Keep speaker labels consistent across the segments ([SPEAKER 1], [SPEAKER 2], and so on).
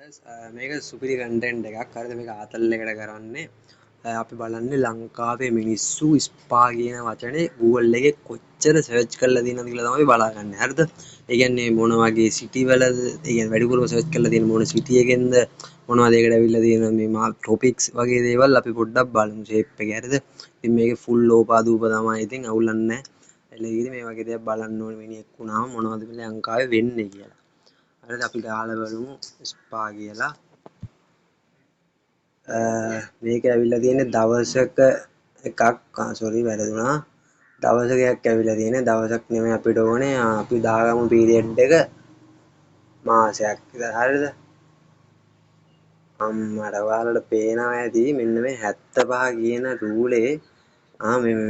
[SPEAKER 1] මේක සුපිරි කන්ටෙන්ට් එකක්. හරිද? මේක ආතල් එකට කරන්නේ. අපි බලන්නේ ලංකාවේ මිනිස්සු ස්පා කියන වචනේ Google එකේ කොච්චර සර්ච් කරලා තියෙනවද කියලා තමයි බලාගන්නේ. හරිද? ඒ කියන්නේ මොන වගේ සිටි වලද, ඒ කියන්නේ වැඩිපුරම සර්ච් කරලා තියෙන මොන සිටි එකෙන්ද මොනවද ඒකට ඇවිල්ලා තියෙන මේ ටොපික්ස් වගේ දේවල් අපි පොඩ්ඩක් බලමු ෂේප් එක. හරිද? ඉතින් මේකේ ෆුල් ඕපාදූප තමයි. ඉතින් අවුලක් නැහැ. එළගිරි මේ වගේ දේවල් බලන්න ඕනේ මිනිහෙක් වුණාම මොනවද මේ ලංකාවේ වෙන්නේ කියලා. හරිද? අපි ගාලා බලමු ස්පා කියලා. මේක ඇවිල්ලා තියෙන්නේ දවසක එකක්. සෝරි වැරදුනා. දවසක එකක් ඇවිල්ලා තියෙන්නේ. දවසක් නෙමෙයි අපිට ඕනේ. අපි දාගමු පීරියඩ් එක මාසයක් විතර. හරිද? අම්මට ඔයාලට පේනවා ඇති මෙන්න මේ 75 කියන රූලේ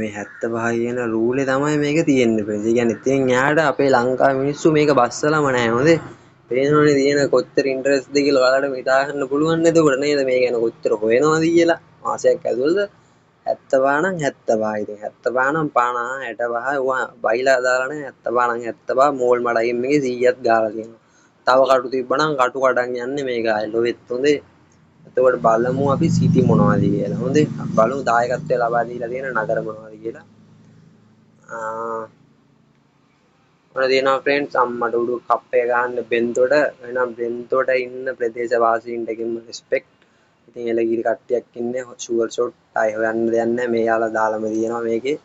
[SPEAKER 1] මේ 75 කියන රූලේ තමයි මේක තියෙන්නේ. ඒ කියන්නේ ඉතින් යාට අපේ ලංකාවේ මිනිස්සු මේක බස්සලම නැහැ. හොඳේ. පේනවනේ තියෙන කොච්චර ඉන්ටරෙස්ට්ද කියලා ඔයාලට හිතා ගන්න පුළුවන් නේද? උඩ නේද මේ ගැන කොච්චර හොයනවද කියලා. මාසයක් ඇතුළත 75 නම් 75. ඉතින් 75 නම් 50 65 ඌවා බයිලා දාලා නැහැ. 75 නම් 75 මෝල් මඩයිම් එකේ 100ක් ගාලා තියෙනවා. තව කටු තිබ්බනම් කටු කඩන් යන්නේ මේක ලොවෙත් හොඳේ. එතකොට බලමු අපි සිටි මොනවද කියලා. හොඳේ. බලමු දායකත්වය ලබා දීලා තියෙන නගර මොනවද කියලා. මොන දෙනවා ෆ්‍රෙන්ඩ්ස් අම්මට උඩු කප් එක ගන්න බෙන්තොට එහෙනම් බෙන්තොට ඉන්න ප්‍රදේශ වාසීන්ට කිම රෙස්පෙක්ට්. ඉතින් එළගිරි කට්ටියක් ඉන්නේ ෂුවර් ෂොට් ආයි හොයන්න දෙයක් නැහැ මේ යාලා දාලාම තියෙනවා මේකේ.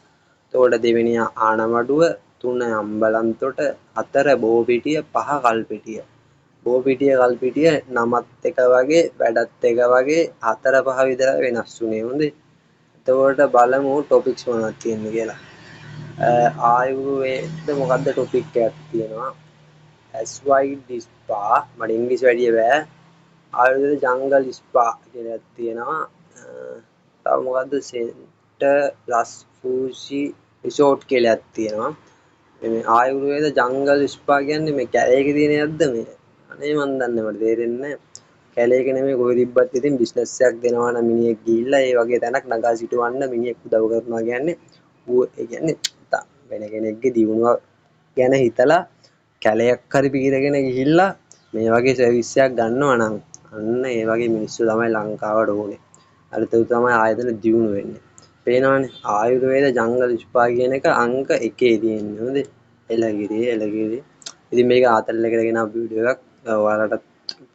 [SPEAKER 1] එතකොට දෙවෙනි ආනමඩුව, 3 අම්බලන්තොට, 4 බෝපිටිය, 5 කල්පිටිය. බෝපිටිය කල්පිටිය නමත් එක වගේ වැඩත් එක වගේ 4 5 විතර වෙනස් වුනේ. හොඳේ. එතකොට බලමු ටොපික්ස් මොනවද තියෙන්නේ කියලා. ආයුර්වේද මොකද්ද ටොපික් එකක් තියෙනවා. ඇස්වයිඩ් ස්පා මට ඉංග්‍රීසි වැඩිය බෑ. ආයුර්වේද ජංගල් ස්පා කියලා එකක් තියෙනවා. තව මොකද්ද සෙන්ටර් ප්ලස් ෆූෂි රිසෝට් කියලා එකක් තියෙනවා. මේ ආයුර්වේද ජංගල් ස්පා කියන්නේ මේ කැලේක තියෙන එකක්ද මේ? අනේ මන් දන්නේ මට තේරෙන්නේ නැහැ. කැලේක නෙමෙයි කොහෙ තිබ්බත් ඉතින් බිස්නස් එකක් දෙනවා නම් මිනිහෙක් ගිහිල්ලා ඒ වගේ තැනක් නගා සිටවන්න මිනිහෙක් උදව් කරනවා කියන්නේ ඌ ඒ කියන්නේ වෙන කෙනෙක්ගේ දියුණුව ගැන හිතලා කැලයක් හරි පීරගෙන ගිහිල්ලා මේ වගේ සර්විස් එකක් ගන්නවා නම් අන්න ඒ වගේ මිනිස්සු තමයි ලංකාවට ඕනේ. අර තමයි ආයතන දියුණු වෙන්නේ. පේනවනේ ආයුර්වේද ජංගල් ස්පා කියන එක අංක 1 තියෙන්නේ. හොඳේ. එළගිරි. ඉතින් මේක ආතල් එකට ගෙන ආපු වීඩියෝ එකක්. ඔයාලට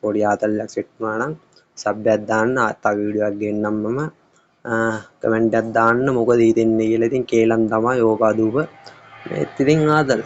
[SPEAKER 1] පොඩි ආතල්යක් සෙට් වුණා නම් සබ් එකක් දාන්න තව වීඩියෝ එකක් ගෙන්නනම් මම කමෙන්ට් එකක් දාන්න මොකද හිතෙන්නේ කියලා. ඉතින් කේලම් තමයි ඕපාදූප. මේත් ඉතින් ආතල්